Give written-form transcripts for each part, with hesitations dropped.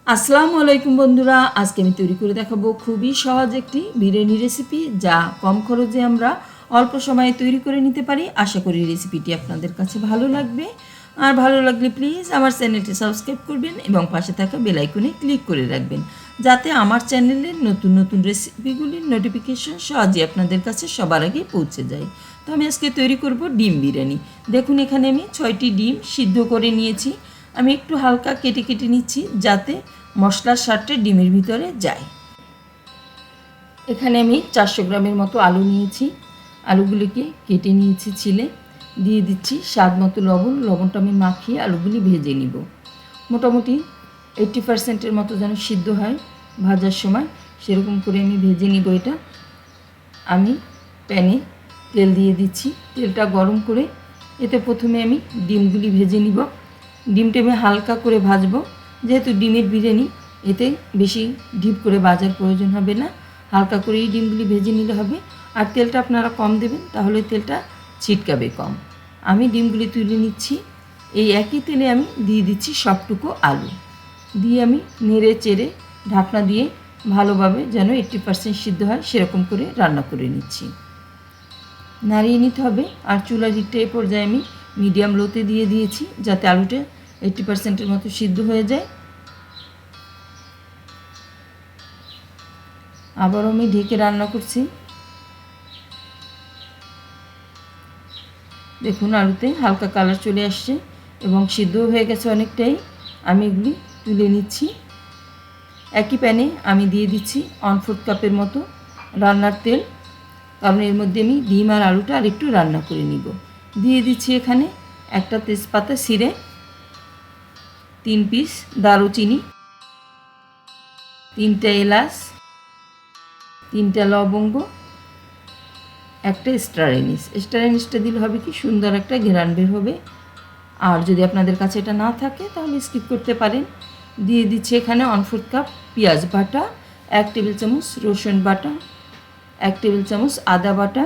আসসালামু আলাইকুম বন্ধুরা, আজকে আমি তৈরি করে দেখাবো খুবই সহজ একটি বিরিয়ানি রেসিপি, যা কম খরচে আমরা অল্প সময়ে তৈরি করে নিতে পারি। আশা করি রেসিপিটি আপনাদের কাছে ভালো লাগবে। আর ভালো লাগলে প্লিজ আমার চ্যানেলটি সাবস্ক্রাইব করবেন এবং পাশে থাকা বেল আইকনে ক্লিক করে রাখবেন, যাতে আমার চ্যানেলের নতুন নতুন রেসিপিগুলির নোটিফিকেশন সহজে আপনাদের কাছে সবার আগে পৌঁছে যায়। তো আমি আজকে তৈরি করব ডিম বিরিয়ানি। দেখুন, এখানে আমি 6টি ডিম সিদ্ধ করে নিয়েছি। আমি একটু হালকা কেটে কেটে নিচ্ছি, যাতে মশলার স্বাদটা ডিমের ভিতরে যায়। এখানে আমি 400 গ্রামের মতো আলু নিয়েছি। আলুগুলিকে কেটে নিয়েছি ছিলে। দিয়ে দিচ্ছি স্বাদ মতো লবণ। লবণটা আমি মাখিয়ে আলুগুলি ভেজে নিব। মোটামুটি 80% মতো যেন সিদ্ধ হয় ভাজার সময়, সেরকম করে আমি ভেজে নিব। এটা আমি প্যানে তেল দিয়ে দিচ্ছি। তেলটা গরম করে এতে প্রথমে আমি ডিমগুলি ভেজে নিব। ডিমটা আমি হালকা করে ভাজবো, যেহেতু ডিমের বিরিয়ানি, এতে বেশি ডিপ করে ভাজার প্রয়োজন হবে না। হালকা করেই ডিমগুলি ভেজে নিলে হবে। আর তেলটা আপনারা কম দেবেন, তাহলে তেলটা ছিটকাবে কম। আমি ডিমগুলি তুলে নিচ্ছি। এই একই তেলে আমি দিয়ে দিচ্ছি সবটুকু আলু। দিয়ে আমি নেড়ে চেড়ে ঢাকনা দিয়ে ভালোভাবে যেন 80% সিদ্ধ হয় সেরকম করে রান্না করে নিচ্ছি। নাড়িয়ে নিতে হবে। আর চুলার হিটটা এ পর্যায়ে আমি মিডিয়াম লোতে দিয়ে দিয়েছি, যাতে আলুটা 80%-এর মতো সিদ্ধ হয়ে যায়। আবারও আমি ঢেকে রান্না করছি। দেখুন, আলুতে হালকা কালার চলে আসছে এবং সিদ্ধ হয়ে গেছে অনেকটাই। আমি এগুলি তুলে নিচ্ছি। একই প্যানে আমি দিয়ে দিচ্ছি 1/4 কাপের মতো রান্নার তেল, কারণ এর মধ্যে আমি ডিম আর আলুটা আর একটু রান্না করে নিব। দিয়ে দিচ্ছি এখানে একটা তেজপাতা ছিঁড়ে, 3 পিস দারুচিনি, 3টা এলাচ, 3টা লবঙ্গ, একটা স্টার এনিস। স্টার এনিসটা দিলে হবে কি, সুন্দর একটা ঘ্রাণ বের হবে। আর যদি আপনাদের কাছে এটা না থাকে তাহলে স্কিপ করতে পারেন। দিয়ে দিচ্ছি এখানে 1/4 কাপ পেঁয়াজ বাটা, 1 টেবিল চামচ রসুন বাটা, 1 টেবিল চামচ আদা বাটা,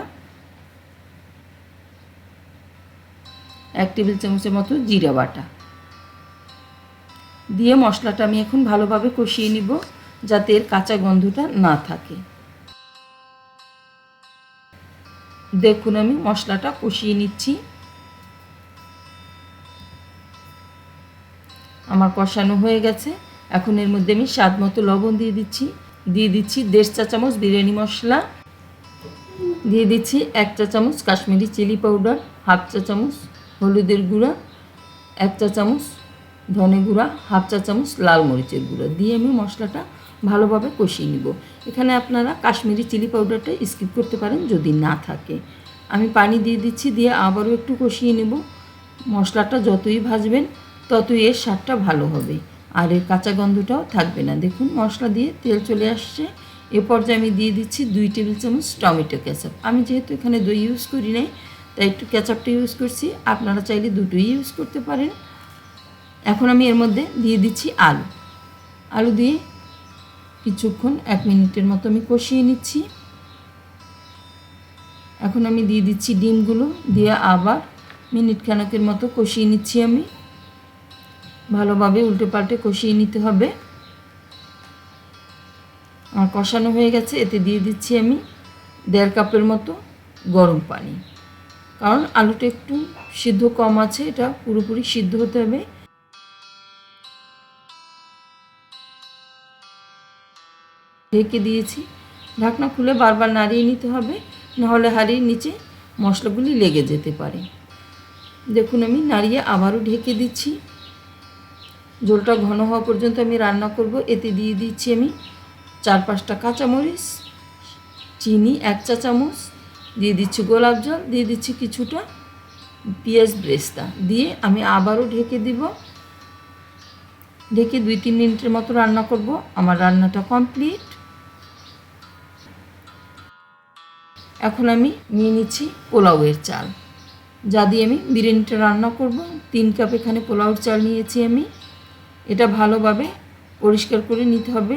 1 টেবিল চামচের মতো জিরা বাটা। দিয়ে মশলাটা আমি এখন ভালোভাবে কষিয়ে নিব, যাতে এর কাঁচা গন্ধটা না থাকে। দেখুন, আমি মশলাটা কষিয়ে নিচ্ছি। আমার কষানো হয়ে গেছে। এখন এর মধ্যে আমি স্বাদ মতো লবণ দিয়ে দিচ্ছি। দিয়ে দিচ্ছি 1.5 চা চামচ বিরিয়ানি মশলা। দিয়ে দিচ্ছি 1 চা চামচ কাশ্মীরি চিলি পাউডার, 1/2 চা চামচ হলুদের গুঁড়া, 1 চা চামচ ধনে গুঁড়া, 1/2 চা চামচ লাল মরিচের গুঁড়া দিয়ে আমি মশলাটা ভালোভাবে কষিয়ে নিব। এখানে আপনারা কাশ্মীরি চিলি পাউডারটা স্কিপ করতে পারেন যদি না থাকে। আমি পানি দিয়ে দিচ্ছি, দিয়ে আবারও একটু কষিয়ে নেব। মশলাটা যতই ভাজবেন ততই এর স্বাদটা ভালো হবে, আর এর কাঁচা গন্ধটাও থাকবে না। দেখুন, মশলা দিয়ে তেল চলে আসছে। এ পর্যায়ে আমি দিয়ে দিচ্ছি 2 টেবিল চামচ টমেটো কেচাপ। আমি যেহেতু এখানে দই ইউজ করি নাই, তাই একটু কেচাপটা ইউজ করছি। আপনারা চাইলে দুটোই ইউজ করতে পারেন। এখন আমি এর মধ্যে দিয়ে দিচ্ছি আলু। আলু দিয়ে কিছুক্ষণ 1 মিনিটের মতো আমি কষিয়ে নিচ্ছি। এখন আমি দিয়ে দিচ্ছি ডিমগুলো, দিয়ে আবার মিনিট খানেকের মতো কষিয়ে নিচ্ছি। আমি ভালোভাবে উল্টে পাল্টে কষিয়ে নিতে হবে। আর কষানো হয়ে গেছে। এতে দিয়ে দিচ্ছি আমি 1.5 কাপের মতো গরম পানি, কারণ আলুটা একটু সিদ্ধ কম আছে, এটা পুরোপুরি সিদ্ধ হতে হবে। ঢেকে দিয়েছি। ঢাকনা খুলে বারবার নাড়িয়ে নিতে হবে, নাহলে হাঁড়ির নিচে মশলাগুলি লেগে যেতে পারে। দেখুন, আমি নাড়িয়ে আবারও ঢেকে দিচ্ছি। ঝোলটা ঘন হওয়া পর্যন্ত আমি রান্না করব। এতে দিয়ে দিচ্ছি আমি 4-5টা কাঁচামরিচ, চিনি 1 চা চামচ, দিয়ে দিচ্ছি গোলাপ জল, দিয়ে দিচ্ছি কিছুটা পেঁয়াজ ব্রেস্তা, দিয়ে আমি আবারও ঢেকে দিব। ঢেকে 2-3 মিনিটের মতো রান্না করব। আমার রান্নাটা কমপ্লিট। এখন আমি নিয়ে নিচ্ছি পোলাওয়ের চাল, যা দিয়ে আমি বিরিয়ানিটা রান্না করব। 3 কাপ এখানে পোলাওর চাল নিয়েছি আমি। এটা ভালোভাবে পরিষ্কার করে নিতে হবে।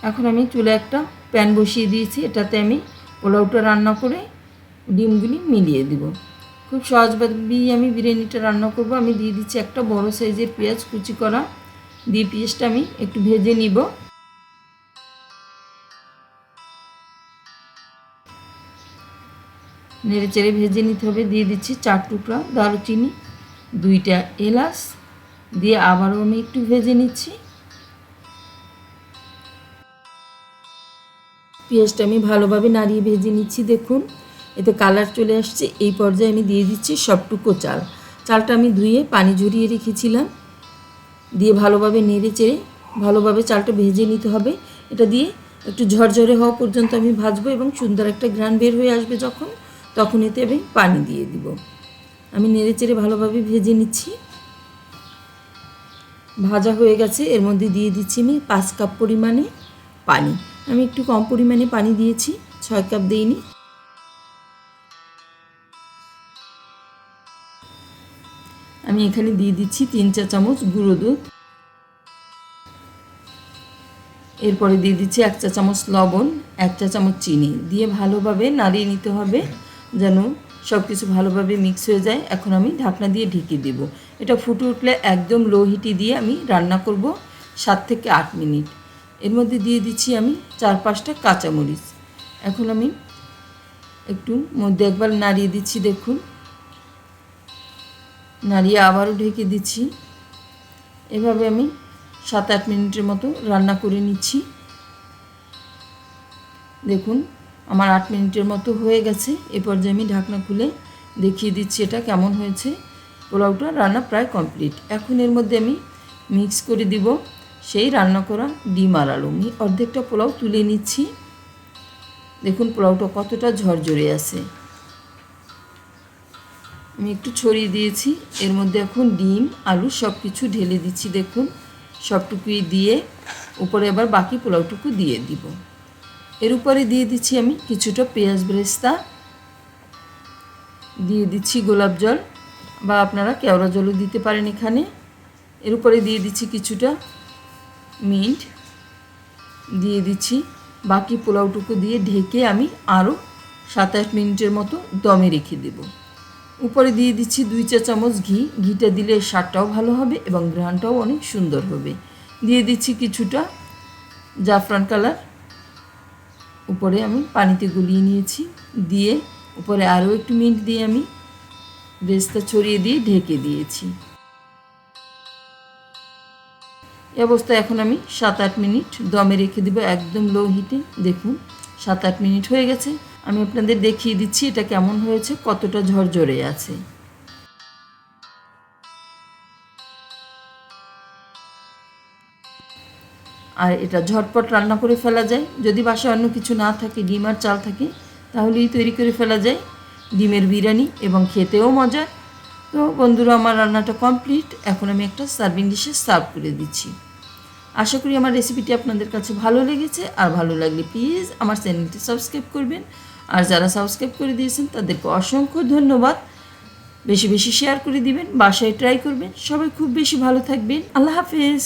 এখন আমি চুলে একটা প্যান বসিয়ে দিয়েছি। এটাতে আমি পোলাওটা রান্না করে ডিমগুলি মিলিয়ে দিব। খুব সহজভাবেই আমি বিরিয়ানিটা রান্না করব। আমি দিয়ে দিচ্ছি একটা বড় সাইজের পেঁয়াজ কুচি করা, দিয়ে পেঁয়াজটা আমি একটু ভেজে নিব। নেড়ে চেড়ে ভেজে নিতে হবে। দিয়ে দিচ্ছি 4 টুকরা দারুচিনি, 2টা এলাচ দিয়ে আবারও আমি একটু ভেজে নিচ্ছি। পেঁয়াজটা আমি ভালোভাবে নাড়িয়ে ভেজে নিচ্ছি। দেখুন এতে কালার চলে আসছে। এই পর্যায়ে আমি দিয়ে দিচ্ছি সবটুকু চাল। চালটা আমি ধুয়ে পানি ঝরিয়ে রেখেছিলাম, দিয়ে ভালোভাবে নেড়ে চেড়ে ভালোভাবে চালটা ভেজে নিতে হবে। এটা দিয়ে একটু ঝরঝরে হওয়া পর্যন্ত আমি ভাজবো এবং সুন্দর একটা ঘ্রাণ বের হয়ে আসবে যখন, তখন এতে আমি পানি দিয়ে দিব। আমি নেড়ে চেড়ে ভালোভাবে ভেজে নিচ্ছি। ভাজা হয়ে গেছে। এর মধ্যে দিয়ে দিচ্ছি আমি 5 কাপ পরিমাণে পানি। আমি একটু কম পরিমাণে পানি দিয়েছি, 6 কাপ দিইনি। আমি এখানে দিয়ে দিচ্ছি 3 চা চামচ গুঁড়ো দুধ। এরপরে দিয়ে দিচ্ছি 1 চা চামচ লবণ, 1 চা চামচ চিনি দিয়ে ভালোভাবে নাড়িয়ে নিতে হবে যেন সব কিছু ভালোভাবে মিক্স হয়ে যায়। এখন আমি ঢাকনা দিয়ে ঢেকে দেব। এটা ফুটে উঠলে একদম লো হিটে দিয়ে আমি রান্না করব 7 থেকে 8 মিনিট। এর মধ্যে দিয়ে দিচ্ছি আমি 4-5টা কাঁচামরিচ। এখন আমি একটু মধ্যে একবার নাড়িয়ে দিচ্ছি। দেখুন নাড়িয়ে আবারও ঢেকে দিচ্ছি। এভাবে আমি 7-8 মিনিটের মতো রান্না করে নিচ্ছি। দেখুন আমার 8 মিনিটের মতো হয়ে গেছে। এ পর্যায়ে আমি ঢাকনা খুলে দেখিয়ে দিচ্ছি এটা কেমন হয়েছে। পোলাওটা রান্না প্রায় কমপ্লিট। এখন এর মধ্যে আমি মিক্স করে দিব সেই রান্না করা ডিম আর আলু। আমি অর্ধেকটা পোলাও তুলে নিচ্ছি। দেখুন পোলাওটা কতটা ঝরঝরে আছে। আমি একটু ছড়িয়ে দিয়েছি। এর মধ্যে এখন ডিম আলু সব কিছু ঢেলে দিচ্ছি। দেখুন সবটুকুই দিয়ে উপরে আবার বাকি পোলাওটুকু দিয়ে দিব। এর উপরে দিয়ে দিচ্ছি আমি কিছুটা পেঁয়াজ বেরেস্তা, দিয়ে দিচ্ছি গোলাপ জল বা আপনারা কেওড়া জলও দিতে পারেন এখানে। এর উপরে দিয়ে দিচ্ছি কিছুটা মিন্ট, দিয়ে দিচ্ছি বাকি পোলাওটুকু দিয়ে ঢেকে আমি আরও 7-8 মিনিটের মতো দমে রেখে দেব। উপরে দিয়ে দিচ্ছি 2 চা চামচ ঘি। ঘিটা দিলে স্বাদটাও ভালো হবে এবং ঘ্রাণটাও অনেক সুন্দর হবে। দিয়ে দিচ্ছি কিছুটা জাফরান কালার, উপরে আমি পানিতে গুলিয়ে নিয়েছি। দিয়ে উপরে আরও একটু মিন্ট দিয়ে আমি বেরেস্তা ছড়িয়ে দিয়ে ঢেকে দিয়েছি। এই অবস্থায় এখন আমি 7-8 মিনিট দমে রেখে দেব একদম লো হিটে। দেখুন 7-8 মিনিট হয়ে গেছে। আমি আপনাদের দেখিয়ে দিচ্ছি এটা কেমন হয়েছে, কতটা ঝরঝরে আছে। আর এটা ঝটপট রান্না করে ফেলা যায়। যদি বাসায় অন্য কিছু না থাকে, ডিম আর চাল থাকে, তাহলেই তৈরি করে ফেলা যায় ডিমের বিরিয়ানি এবং খেতেও মজার। তো বন্ধুরা আমার রান্নাটা কমপ্লিট। এখন আমি একটা সার্ভিং ডিশে সার্ভ করে দিচ্ছি। আশা করি আমার রেসিপিটি আপনাদের কাছে ভালো লেগেছে। আর ভালো লাগলে প্লিজ আমার চ্যানেলটি সাবস্ক্রাইব করবেন। আর যারা সাবস্ক্রাইব করে দিয়েছেন তাদেরকে অসংখ্য ধন্যবাদ। বেশি বেশি শেয়ার করে দিবেন, বাসায় ট্রাই করবেন। সবাই খুব বেশি ভালো থাকবেন। আল্লাহ হাফেজ।